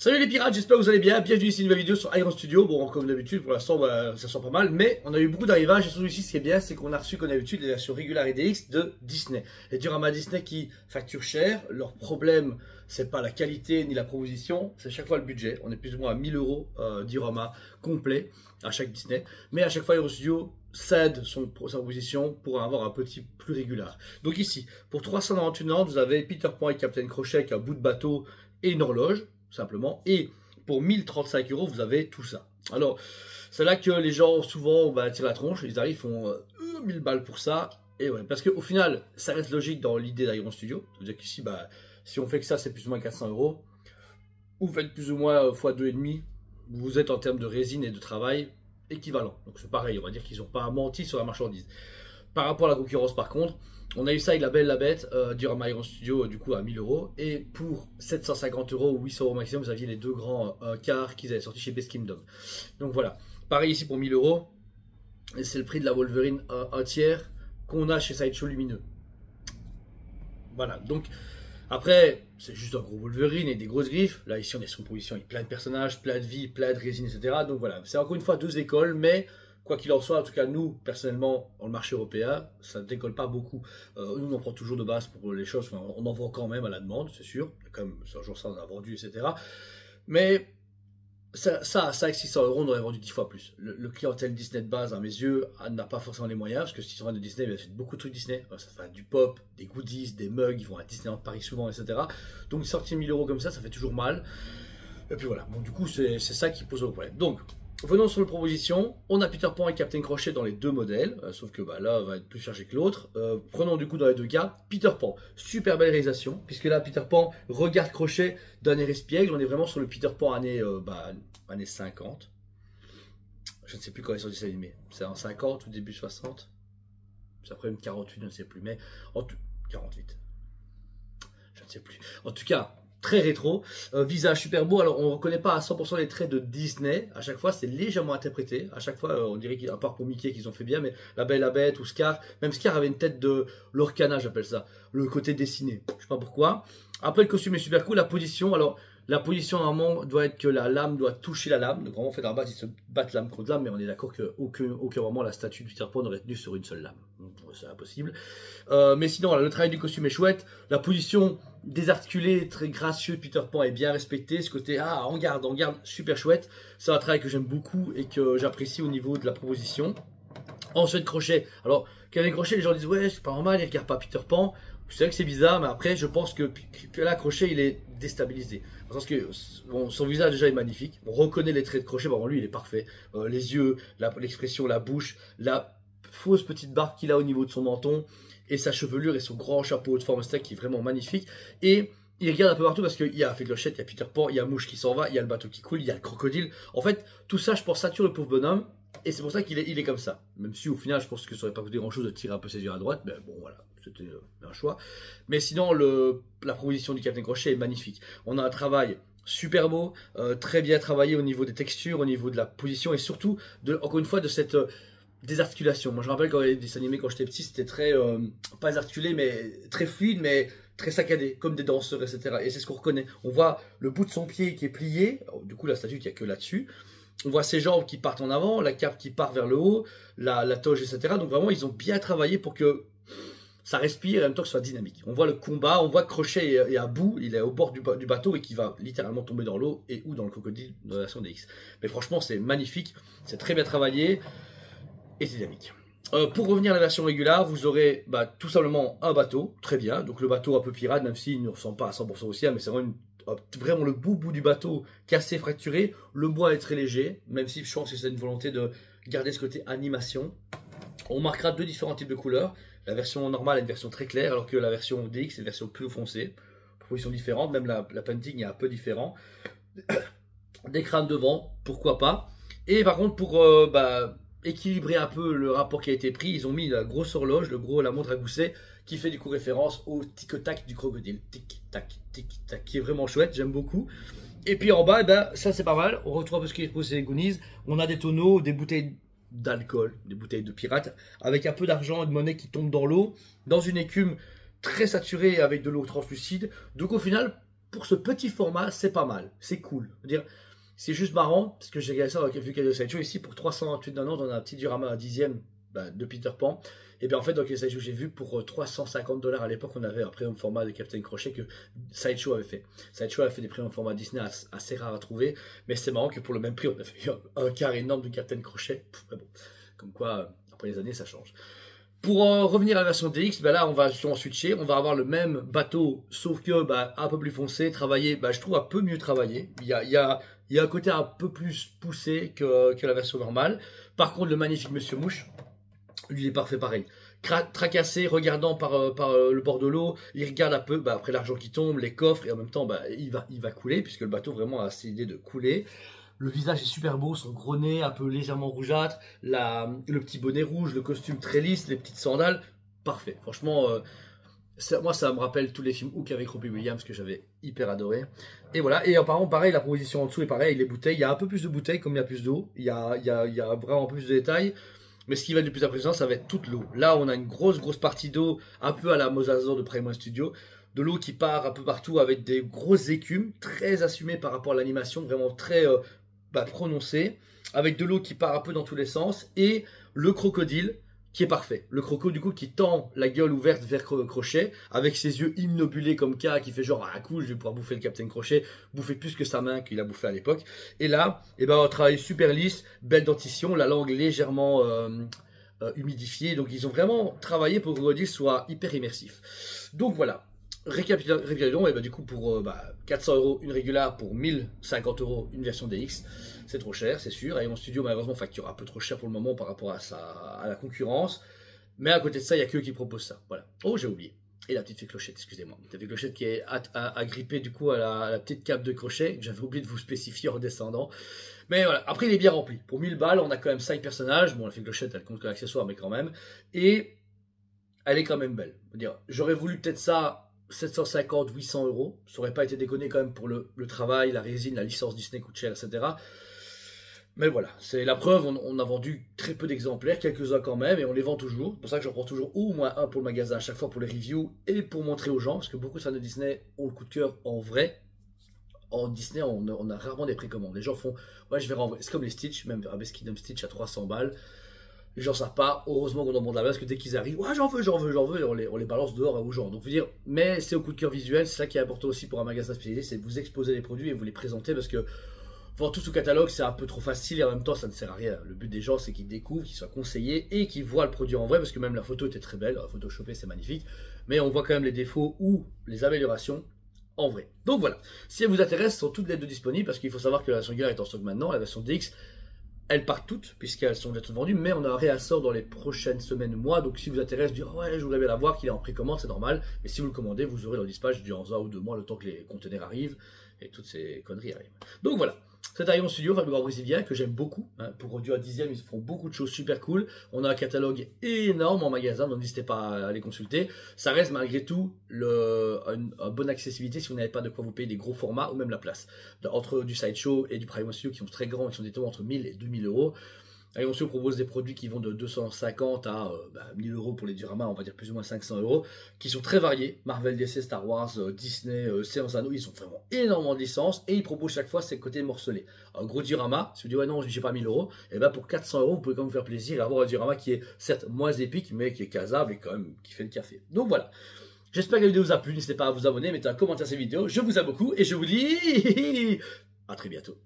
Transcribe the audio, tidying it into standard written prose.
Salut les pirates, j'espère que vous allez bien. Bienvenue ici une nouvelle vidéo sur Iron Studio. Bon, comme d'habitude, pour l'instant, ça sent pas mal, mais on a eu beaucoup d'arrivages. Et surtout ici, ce qui est bien, c'est qu'on a reçu, comme d'habitude, les versions régulières et DX de Disney. Les dioramas Disney qui facturent cher. Leur problème, c'est pas la qualité ni la proposition, c'est chaque fois le budget. On est plus ou moins à 1000 euros diorama complet à chaque Disney. Mais à chaque fois, Iron Studio cède sa proposition pour avoir un petit plus régulier. Donc ici, pour 391 €, vous avez Peter Pan et Captain Crochet avec un bout de bateau et une horloge. Simplement, et pour 1035 €, vous avez tout ça. Alors, c'est là que les gens souvent tirent la tronche, ils arrivent, font 1000 balles pour ça, et ouais, parce qu'au final, ça reste logique dans l'idée d'Iron Studio, c'est-à-dire qu'ici, si on fait que ça, c'est plus ou moins 400 €, vous faites plus ou moins x 2,5, vous êtes en termes de résine et de travail équivalent, donc c'est pareil, on va dire qu'ils n'ont pas menti sur la marchandise. Par rapport à la concurrence, par contre, on a eu ça avec La Belle la Bête, Diorama Iron Studio, du coup à 1000 €. Et pour 750 € ou 800 € maximum, vous aviez les deux grands cars qu'ils avaient sortis chez Best Kingdom. Donc voilà, pareil ici pour 1000 €. Et c'est le prix de la Wolverine entière qu'on a chez Sideshow Lumineux. Voilà, donc après, c'est juste un gros Wolverine et des grosses griffes. Là, ici, on est sur une position avec plein de personnages, plein de vie, plein de résine, etc. Donc voilà, c'est encore une fois deux écoles, mais quoi qu'il en soit, en tout cas, nous, personnellement, dans le marché européen, ça ne décolle pas beaucoup. Nous, on en prend toujours de base pour les choses, on en vend quand même à la demande, c'est sûr. Comme un jour, ça, on a vendu, etc. Mais ça avec 600 €, on aurait vendu 10 fois plus. Le clientèle Disney de base, à mes yeux, n'a pas forcément les moyens, parce que si ils sont de Disney, ils achètent beaucoup de trucs Disney. Ça fait du pop, des goodies, des mugs, ils vont à Disneyland Paris souvent, etc. Donc, sortir 1000 € comme ça fait toujours mal. Et puis voilà, bon, du coup, c'est ça qui pose le problème. Donc, venons sur les propositions. On a Peter Pan et Captain Crochet dans les deux modèles, sauf que là, va être plus chargé que l'autre. Prenons du coup dans les deux cas Peter Pan. Super belle réalisation, puisque là, Peter Pan regarde Crochet d'un air espiègle. On est vraiment sur le Peter Pan années 50. Je ne sais plus quand ils sont dessinés animés. C'est en 50 ou début 60. C'est après même 48, je ne sais plus. Mais en tout 48. Je ne sais plus. En tout cas, très rétro, visage super beau. Alors on ne reconnaît pas à 100% les traits de Disney, à chaque fois c'est légèrement interprété, à chaque fois on dirait qu'à part pour Mickey qu'ils ont fait bien, mais La Belle la Bête ou Scar, même Scar avait une tête de Lorcana, j'appelle ça, le côté dessiné, je sais pas pourquoi. Après le costume est super cool, la position, alors la position normalement doit être que la lame doit toucher la lame, donc vraiment en fait à la base ils se battent lame contre lame, mais on est d'accord qu'aucun moment la statue de Peter Pan n'aurait tenu sur une seule lame, c'est impossible. Mais sinon le travail du costume est chouette, la position désarticulé, très gracieux de Peter Pan est bien respecté. Ce côté, on garde, super chouette. C'est un travail que j'aime beaucoup et que j'apprécie au niveau de la proposition. Ensuite, Crochet. Alors, Captain Crochet, les gens disent, ouais, c'est pas normal, il regarde pas Peter Pan. C'est vrai que c'est bizarre, mais après, je pense que là, Crochet, il est déstabilisé. Parce que son visage déjà est magnifique. On reconnaît les traits de Crochet, bon, lui, il est parfait. Les yeux, l'expression, la bouche, la fausse petite barbe qu'il a au niveau de son menton, et sa chevelure et son grand chapeau de forme steak qui est vraiment magnifique. Et il regarde un peu partout parce qu'il y a Féclochette, il y a Peter Pan, il y a Mouche qui s'en va, il y a le bateau qui coule, il y a le crocodile. En fait, tout ça, je pense, sature le pauvre bonhomme. Et c'est pour ça qu'il est comme ça. Même si au final, je pense que ça n'aurait pas coûté grand chose de tirer un peu ses yeux à droite. Mais bon, voilà, c'était un choix. Mais sinon, la proposition du Captain Crochet est magnifique. On a un travail super beau, très bien travaillé au niveau des textures, au niveau de la position et surtout, encore une fois, de cette des articulations. Moi je me rappelle quand les dessins animés quand j'étais petit, c'était très, pas articulé, mais très fluide, mais très saccadé, comme des danseurs, etc. Et c'est ce qu'on reconnaît. On voit le bout de son pied qui est plié, du coup la statue il n'y a que là-dessus. On voit ses jambes qui partent en avant, la cape qui part vers le haut, la toge, etc. Donc vraiment ils ont bien travaillé pour que ça respire et en même temps que ce soit dynamique. On voit le combat, on voit que Crochet est à bout, il est au bord du bateau et qui va littéralement tomber dans l'eau et ou dans le crocodile dans la version DX. Mais franchement c'est magnifique, c'est très bien travaillé et dynamique. Pour revenir à la version régulière, vous aurez tout simplement un bateau, très bien, donc le bateau un peu pirate, même s'il ne ressemble pas à 100% au sien, mais c'est vraiment le bout du bateau cassé, fracturé. Le bois est très léger, même si je pense que c'est une volonté de garder ce côté animation. On marquera deux différents types de couleurs, la version normale est une version très claire, alors que la version DX est une version plus foncée. Propositions différentes, même la painting est un peu différent. Des crânes devant, pourquoi pas. Et par contre pour équilibrer un peu le rapport qui a été pris, ils ont mis la grosse horloge, la montre à gousset, qui fait du coup référence au tic-tac du crocodile. Tic-tac, tic-tac, qui est vraiment chouette, j'aime beaucoup. Et puis en bas, ça c'est pas mal, on retrouve un peu ce qui est posé les Goonies. On a des tonneaux, des bouteilles d'alcool, des bouteilles de pirates, avec un peu d'argent et de monnaie qui tombe dans l'eau, dans une écume très saturée avec de l'eau translucide. Donc au final, pour ce petit format, c'est pas mal, c'est cool. Je veux dire, c'est juste marrant, parce que j'ai regardé ça avec vu qu'il y a de Sideshow ici, pour 328,90, on a un petit diorama à 10e de Peter Pan. Et bien en fait, donc les Sideshow, j'ai vu pour 350 $ à l'époque, on avait un premium format de Captain Crochet que Sideshow avait fait. Sideshow avait fait des premium formats Disney assez rares à trouver, mais c'est marrant que pour le même prix, on a fait un quart énorme de Captain Crochet. Mais bon, comme quoi, après les années, ça change. Pour revenir à la version DX, ben là on va en switcher, on va avoir le même bateau, sauf que un peu plus foncé, travaillé, je trouve un peu mieux travaillé. Il y a un côté un peu plus poussé que la version normale. Par contre, le magnifique Monsieur Mouche, lui, il est parfait pareil. Tracassé, regardant par le bord de l'eau, il regarde un peu, après l'argent qui tombe, les coffres, et en même temps, il va couler, puisque le bateau vraiment a cette idée de couler. Le visage est super beau, son gros nez un peu légèrement rougeâtre, le petit bonnet rouge, le costume très lisse, les petites sandales, parfait. Franchement, moi ça me rappelle tous les films Hook avec Robbie Williams que j'avais hyper adoré. Et voilà, et apparemment pareil, la proposition en dessous est pareil, les bouteilles, il y a un peu plus de bouteilles comme il y a plus d'eau, il y a vraiment plus de détails. Mais ce qui va être le plus impressionnant, ça va être toute l'eau. Là, on a une grosse partie d'eau, un peu à la Mosasaur de Prime Studio. De l'eau qui part un peu partout avec des grosses écumes, très assumées par rapport à l'animation, vraiment très prononcée. Avec de l'eau qui part un peu dans tous les sens. Et le crocodile qui est parfait. Le croco du coup qui tend la gueule ouverte vers Crochet, avec ses yeux immobulés comme K, qui fait genre ah cool, je vais pouvoir bouffer le Captain Crochet, bouffer plus que sa main qu'il a bouffé à l'époque. Et là, on travaille super lisse, belle dentition, la langue légèrement humidifiée. Donc ils ont vraiment travaillé pour que le crocodile soit hyper immersif. Donc voilà. Récapitulons, et du coup pour 400 € une régulière, pour 1050 € une version DX, c'est trop cher, c'est sûr. Iron Studio malheureusement facture un peu trop cher pour le moment par rapport à la concurrence, mais à côté de ça, il n'y a que eux qui proposent ça. Voilà. Oh, j'ai oublié. Et la petite fée Clochette, excusez-moi. La petite Clochette qui est agrippée du coup à la petite cape de Crochet, que j'avais oublié de vous spécifier en descendant. Mais voilà, après il est bien rempli. Pour 1000 balles, on a quand même 5 personnages. Bon, la fée Clochette, elle compte que l'accessoire, mais quand même. Et elle est quand même belle. J'aurais voulu peut-être ça 750, 800 €, ça aurait pas été déconné quand même pour le travail, la résine, la licence Disney coûte cher, etc. Mais voilà, c'est la preuve, on a vendu très peu d'exemplaires, quelques-uns quand même, et on les vend toujours. C'est pour ça que j'en prends toujours au moins un pour le magasin à chaque fois pour les reviews et pour montrer aux gens, parce que beaucoup de fans de Disney ont le coup de cœur en vrai. En Disney, on a rarement des précommandes. Les gens font, ouais, je vais renvoyer. C'est comme les Stitch, même avec Kingdom Stitch à 300 balles. Les gens ne savent pas, heureusement qu'on en demande la base, parce que dès qu'ils arrivent, ouais, j'en veux, et on les balance dehors aux gens. Donc, je veux dire, mais c'est au coup de cœur visuel, c'est ça qui est important aussi pour un magasin spécialisé, c'est de vous exposer les produits et vous les présenter, parce que vendre tout sous catalogue, c'est un peu trop facile et en même temps, ça ne sert à rien. Le but des gens, c'est qu'ils découvrent, qu'ils soient conseillés et qu'ils voient le produit en vrai, parce que même la photo était très belle, la photoshopée, c'est magnifique, mais on voit quand même les défauts ou les améliorations en vrai. Donc voilà, si elle vous intéresse, sont toutes les deux disponibles, parce qu'il faut savoir que la version Regular est en stock maintenant, la version DX, elles partent toutes, puisqu'elles sont déjà toutes vendues, mais on a un réassort dans les prochaines semaines ou mois. Donc si vous intéresse, dire ouais, je voudrais bien l'avoir, qu'il est en précommande, c'est normal. Mais si vous le commandez, vous aurez le dispatch dans 1 ou 2 mois, le temps que les conteneurs arrivent et toutes ces conneries arrivent. Donc voilà. C'est Iron Studio, fabricant brésilien, que j'aime beaucoup. Pour produire à 10e, ils font beaucoup de choses super cool. On a un catalogue énorme en magasin, donc n'hésitez pas à les consulter. Ça reste malgré tout une bonne accessibilité si vous n'avez pas de quoi vous payer des gros formats ou même la place. Entre du Sideshow et du Prime Studio qui sont très grands, qui sont des taux entre 1000 et 2000 €. Iron Studio propose des produits qui vont de 250 à 1000 € pour les dioramas, on va dire plus ou moins 500 €, qui sont très variés. Marvel, DC, Star Wars, Disney, Science Anneaux, ils ont vraiment énormément de licences et ils proposent chaque fois ces côtés morcelés. Un gros diorama, si vous dites ouais non, j'ai pas 1000 €, et pour 400 €, vous pouvez quand même vous faire plaisir et avoir un diorama qui est certes moins épique, mais qui est casable et quand même qui fait le café. Donc voilà. J'espère que la vidéo vous a plu, n'hésitez pas à vous abonner, mettez un commentaire à cette vidéo, je vous aime beaucoup et je vous dis à très bientôt.